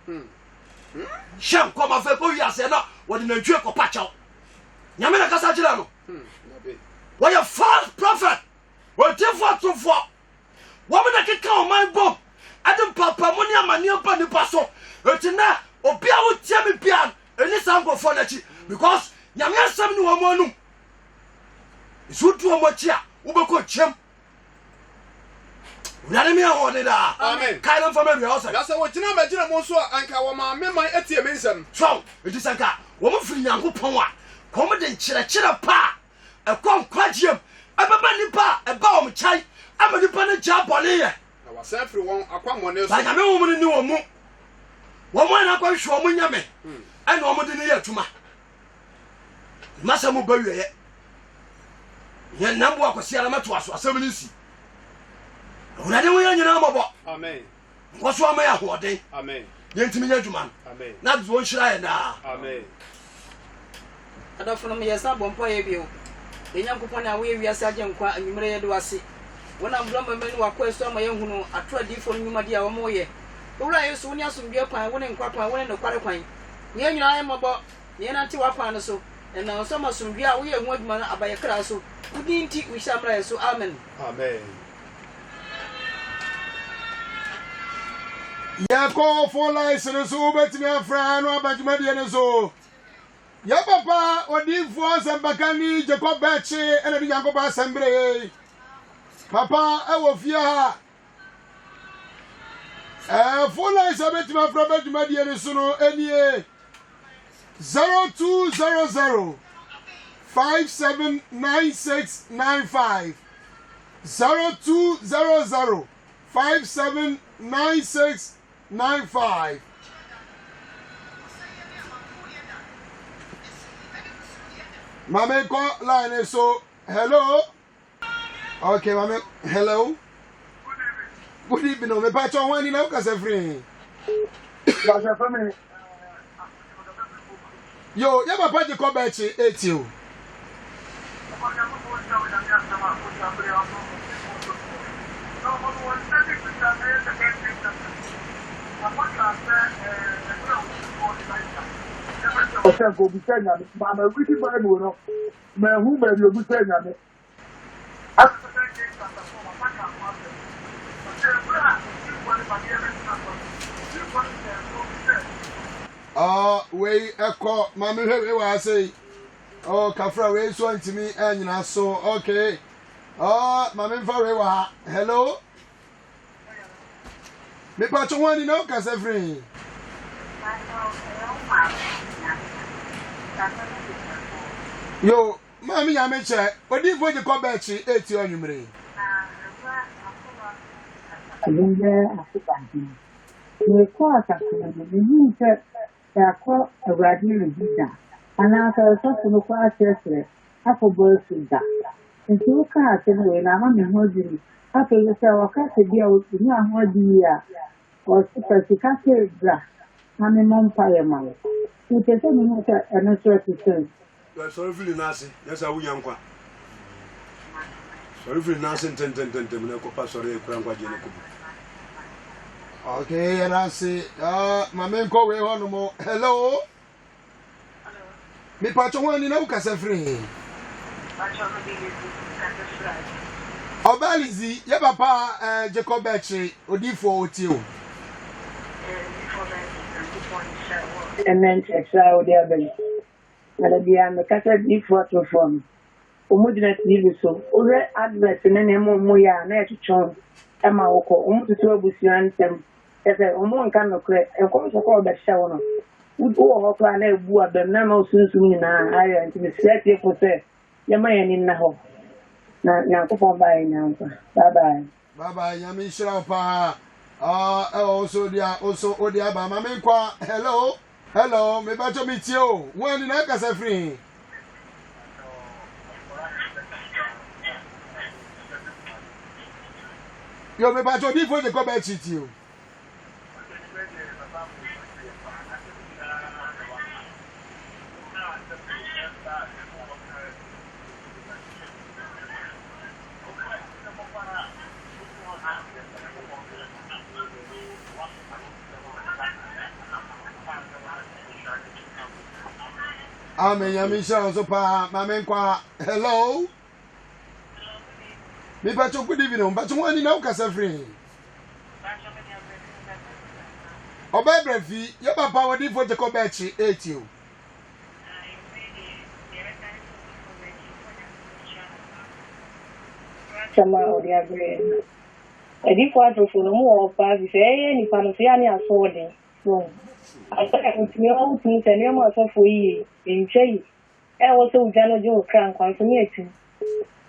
hyɛ nkɔm afɛ kɔ wiase na wɔde nantwie kɔ paakyɛw nyame na kasa kyerɛ no wɔyɛ false prophet odifo atofo wɔn na keka ɔman bom ade mpapamu ne amanneɛ mpa nipa so eti na obi a wotia me bia ɛne saa nkurɔfoɔ n'akyi because nyame asɛm ne wɔn mu anum nso wotu wɔn akyi a wobɛkɔ kyɛm wurade me ahoɔden daa amen kae no mfa mawia wɔ sɛ yasɛ wɔgyina magyina mu nso a anka wɔma me man atie me nsɛm sɔw enti sɛ nka wɔn firi Nyankopɔn a kɔm de nkyerɛkyerɛ pa a ɛkɔ nkwagyeɛm ɛbɛba nipa a ɛba wɔn kyɛn ama nipa no gya bɔne yɛ na wɔsan firi wɔn akwammɔne so ba nyame wɔn no ne wɔn mu wɔn a nakɔhwɛ wɔn nyame ɛna wɔn de ne yɛ adwuma masɛm ba wieyɛ yɛ nam bo akɔsi ara mɛto aso asɛm no si wurade wo yɛ nyinaa mɔbɔ amen nkɔ so ama yɛ ahoɔden amen yɛntumi nyɛ adwuma no amen na de wɔn hyira yɛ daa amen adɔfo no yɛsa bɔ mpa yɛ bio Nyankopɔn a woyɛ wiase agye nkwa anwummerɛ yɛ de wase wɔn abrɔ mama ne wakɔ ɛso ama yɛhunu ato adifo no nnwumadi a wɔn yɛ owura Yesu wo ne asomdwe kwan wo ne nkwa kwan wo ne nokware kwan ne nyinaa yɛ mɔbɔ ne nante wakwan no so And now some of some we are one man by a class, so we didn't take with some so amen. Amen. Ya call for license so bet me a friend or bet me the so. Ya papa or the force and Bacani Jacob Betche and the Jacob Assembly. Papa, I will fear. For license bet me from bet me the so any 0200 579695 0200 579695. Mame call line so hello. Okay, mame hello. Good evening. Me patch one in Lucas free. Yo, ya papa de ko bechi etio. Ọ̀sẹ̀ kò bí sẹ́yìn àmì, màmá wí sí báyìí wò náà, mẹ̀hún mẹ̀rí òbí sẹ́yìn àmì. Wei echo, mami we wa say. Oh, kafra we so ntimi enyina so. Okay. Mami mfa we wa. Hello. Me pa to one na ka se free. Yo, mami ya me che. Odi fo je ko be chi eti onwumre. Abunye asipandi. Me ko asakuna me hu se ya ko awadi rejida. Ana ka so no ko asese afọbọ suda. Nti wo ka ase no we na ma me ho diri. Afa ye se wa ka se dia wo ni aho di ya. O se ka se bra. Na me mom pa ye ma wo. Ti se ni mo ka eno so ti se. Sorry for the nasi. Yes, I will yankwa. Sorry for the nasi. Ten. Kopa sorry, Krankwa Jeneko. Okay, and I say, Mame ko we ho no mo. Hello. Me pa to one na ka se free. Obalizi, ya papa Jacob Betche odifo otio. And then extra o dia bel. Ala dia me kasa di photo phone. Omudina TV so. Ore advert ne mo ya na etchon. Ema woko omututu abusian tem. Ese omo nka no kre. Enko so ko be hye wo no. Udo ho kra na ebu abem na ma osunsun ni na ayo nti me set ye for say. Yama ye ni na ho. Na Nyankopon bye Nyanko. Bye. Bye, Yami shira pa. Also odia ba mame kwa. Hello, me ba to meet you. When na ka se free. Yo me ba to di fo de ko be cheat you. Amen, Yamisha, so pa, Mame kwa, hello. Me pacho good evening, but one in Okasa free. Obebrafi, your papa would for the Kobachi, ate you. Chama odia gre. Edi kwa to fo no mo opa bi se ni pa no se ani aso de. So I continue on to tell you myself for ye in Chay. I also Jano Joe Crank on for me.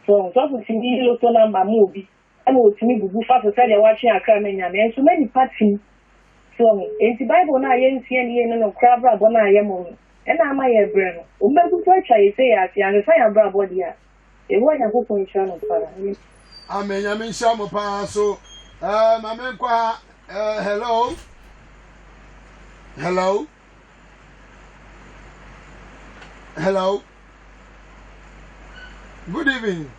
So, to see local number movie. I will to me, who fast said you're watching a crime and so many parties. So, in the Bible, now, yen see any no crab bona yamon. And I'm my brain. Umber to I say, I see, and the fire bra body. A word I hope on channel. Amen, Yamisha, Mopa, so, Mame kwa, hello. Hello. Good evening.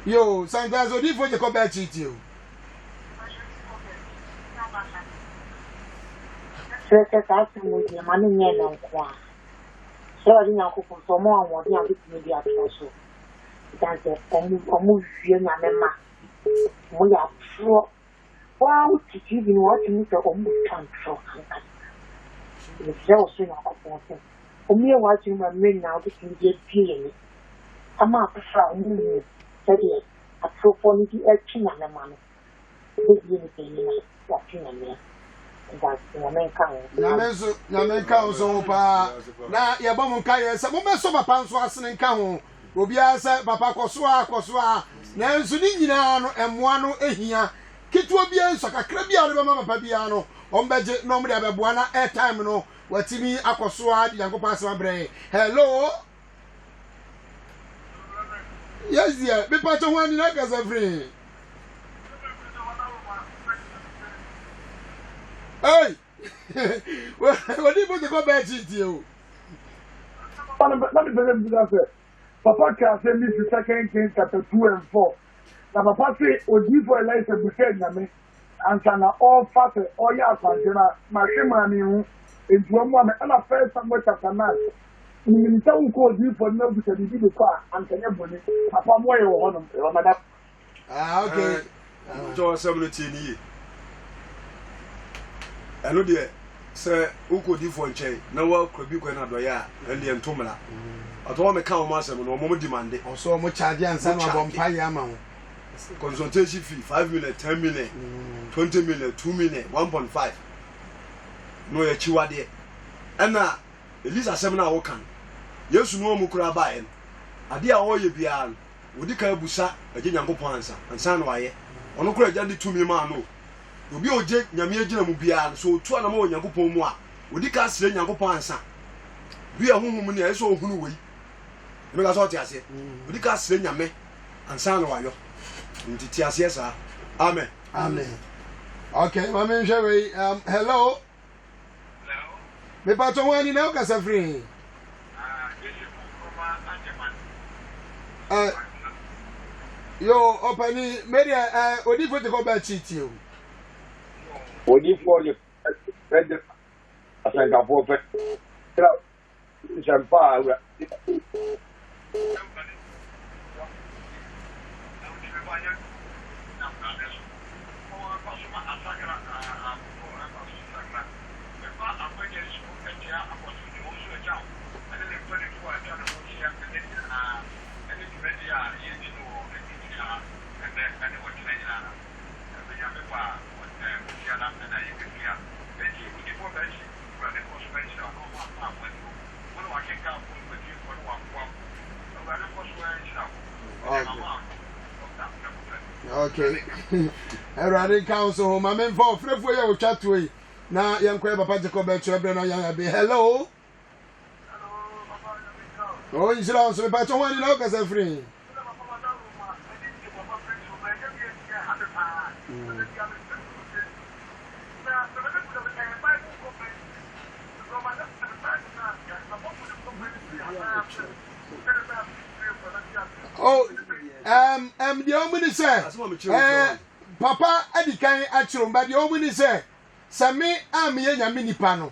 Yo, sometimes I do for you come back to you. sɛ saa asɛm wɔ di ma no nyɛ no nko a sɛ ɔde nyankopɔn sɛ ɔmo ahoɔden a wobɛtumi de atoɔ so ɛsiane sɛ ɔmo wie nyame ma ɔmo yɛ atorɔ waa wote tv no wɔatumi sɛ ɔmo twa ntorɔ kanka mesrɛ wo so nyankopɔn sɛ ɔmo yɛ wɔatumi ma mmerɛ nyinaa wobɛtumi de abie yɛ ni ama afoforɔ a ɔmo mu sɛdeɛ atorɔfoɔ no de atwi nyame ma no wobɛbie no panyin a wɔatwe nyame nyame nka ho so paa na yɛbɔ mo nka yɛ sɛ momɛsɔ papa nso asene nka ho obiara sɛ papa kɔso a nanso ne nyinaa no ɛmmoa no ahia ketewa biara nso kakra biara de bɛma papa biara no ɔmbɛgye na ɔmde abɛboa na airtime no watumi akɔso a de nyankopɔn asɛm abrɛ hello yes dear mepatɔ ho ani na kasa firi hey what do you go back to you Papa can say me to 2 Kings chapter 2 and 4. Now Papa say Odi for Elijah Buffet Yame and sana all fast all ya kwantena mashima ni hu into one and a first Samuel chapter 9. Ni ntawu ko Odi for no Buffet bi de kwa antanya boni Papa mo ye wo hono e madam. Okay. Jo 70 ni. Eno de sɛ ukodi fo nkyɛn na wa krabi kɔ na dɔyɛ a ɛne ntomla atɔ me ka o ma asɛm no mo demand ɔso mo charge ansa no abɔ mpa yɛ ama ho consultation fee 5 million 10 million 20 million 2 million 1.5 no yɛ chiwade ɛna elisa asɛm na wo kan yesu no mu kura ba ɛ ade a ɔyɛ bia no wodi ka busa agye nyankopɔn ansa na wayɛ ɔno kura agya de tumi ma no obi oje nyame agina mu bia so otu ana ma onyankopɔn mu a odi ka sire nyankopɔn ansa bi a honhom ne ɛso ohunu wei ebe ka so te ase odi ka sire nyame ansa na wayo nti ti ase sa amen okay mama nhwe wei hello me pato wani na o kasa free yo opani media odi foto ko ba chiti o Odi for the president asankapo fe champa okay everybody council home I mean for free for you chat to na yankwe papa Jacob ebre na yan be hello oh is it also papa to one na ka free oh the omni say papa adikan achiro mba the omni say sami am ye nyame nipa no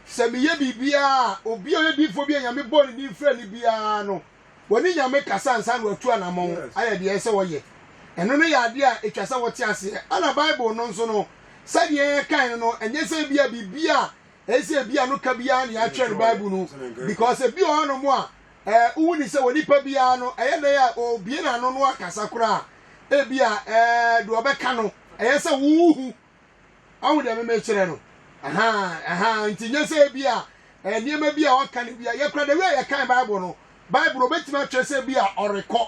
sami ye bibia obi o ye difo bi nyame bɔ ni frɛ ni bia no woni nyame kasa ansa no atu anamon aye de ɛsɛ wɔyɛ ɛno no yɛ ade a etwasa wɔte ase ana bible no nso no sɛ de kan no enye sɛ bia bibia ɛsɛ bia no ka bia na ya twɛ no bible no because e bi o no mo a uwuni sɛ woni pa bia no ɛyɛ na ya obie na no no akasa kora e bia do obɛka no ɛyɛ sɛ wuhu awu de me kyerɛ no nti nye sɛ bia niema bia waka ne bia ye kora de we ye kan bible obetima atwɛ sɛ bia ɔrekɔ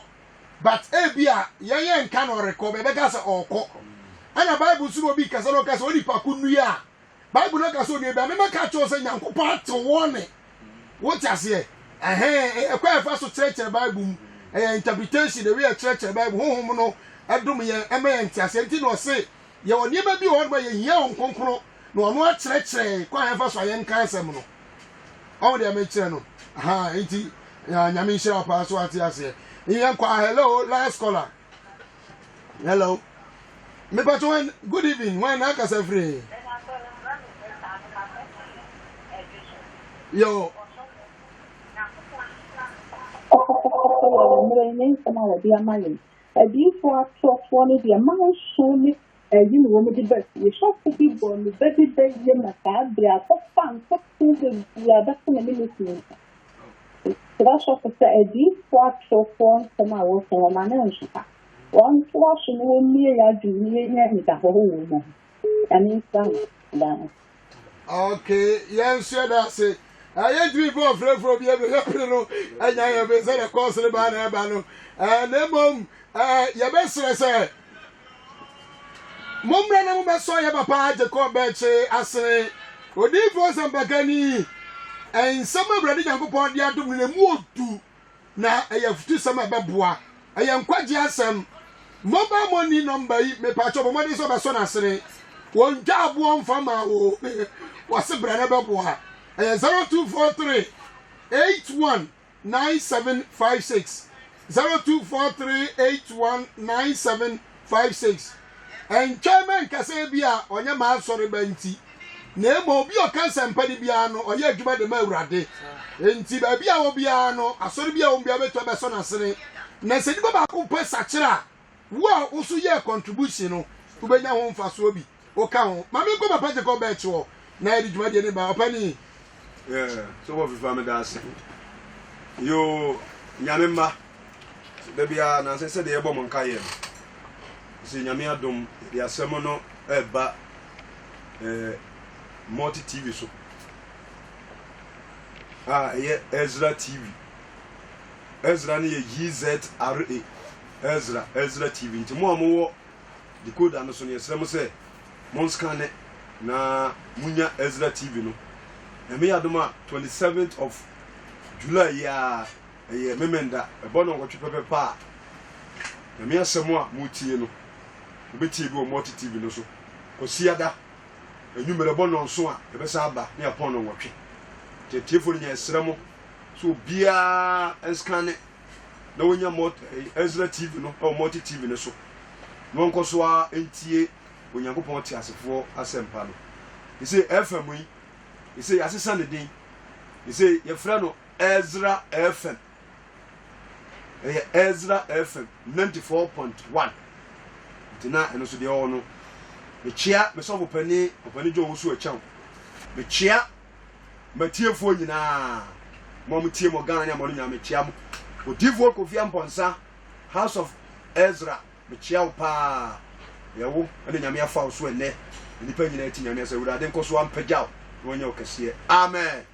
but e bia ye nka no ɔrekɔ be bɛka sɛ ɔkɔ ana bible so obi kasa no kasa oni pa kunu ya bible no kasa oni bia me maka kyerɛ sɛ nyankopɔn atewɔ ne what ase ekwa fa so kyerɛkyerɛ bible mu interpretation the way kyerɛkyerɛ bible honhom no adom yɛ ɛma yɛ ntiase nti no se yɛ wɔ niema bi wɔ no yɛ hia wɔn konkro na ɔno akyerɛkyerɛ kwa yɛ fa so ayɛ nka asɛm no ɔmo de ama kyerɛ no nti nyame nhyira pa so ate ase yɛn kwa hello last caller hello me pato good evening when na kasa free Yo. You know, the best. You shop for people, the better day, you know, they are so fun, so cool, we are that's in the ministry. So that's what I said. A deep watch for one from our for my name. One washing one near you, the whole woman. And it's done. Okay, yes, that's it. I ain't before from you, and I have a course of the banner, and then, mom, your best, sir. Mumra na mumba soya papa Jacob Beche asere odi for some bakani en sama brade Yankopon dia dum ne mu odu na eyafutu sama beboa eyankwaje asem mobile money number yi me pa chobo modi so be so na asere won ja abo mfama wo wase brade beboa 0243 819756 0243 819756 and chairman Kasebia on your mouth sorry benti. Nemo be your cancer and pedibiano or your giba de Murade. And Tibia Obiano, a Sorbia will be able to have a son and say, Naseba Cooper Sachera. Well, also your contribution to be your home for Swobi. O count. Mammy go a project of Betcho. Now did you make any about penny? Yeah, so what if I'm dancing? You, Yanema, baby, and as I said, the Ebon Kayen. See, Yamia Dom, the Asemono, Eba, multi TV show. Yeah, Ezra TV. Ezra ni YZRA. Ezra TV. It's more the code and so near some say, Monskane na Munya Ezra TV no. And me adoma 27th of July, yeah, Memenda, a bono what you pepper pa. And me as someone muti no. Betty go multi TV no so. Osiada. A number bon on so a besaba near upon on watching. The telephone is Sramo. So Bia and scan it. No one your Ezra TV no or multi TV no so. Non coswa NTA when you go point as for Asempano. He say FM we. He say as a Sunday. He say your friend Ezra FM. Ezra FM 94.1. Tina and also the ono. Me chia me so opani jo wo so acham. Me chia matie fo nyina. Mo mo tie mo Ghana nya mo nya me chia mo. Odifo Kofi Amponsa House of Ezra me chia pa. Yewo ene nya me afa so ene. Nipa nyina ti nya me se wura de nkoso ampagyaw. Wonya okase. Amen.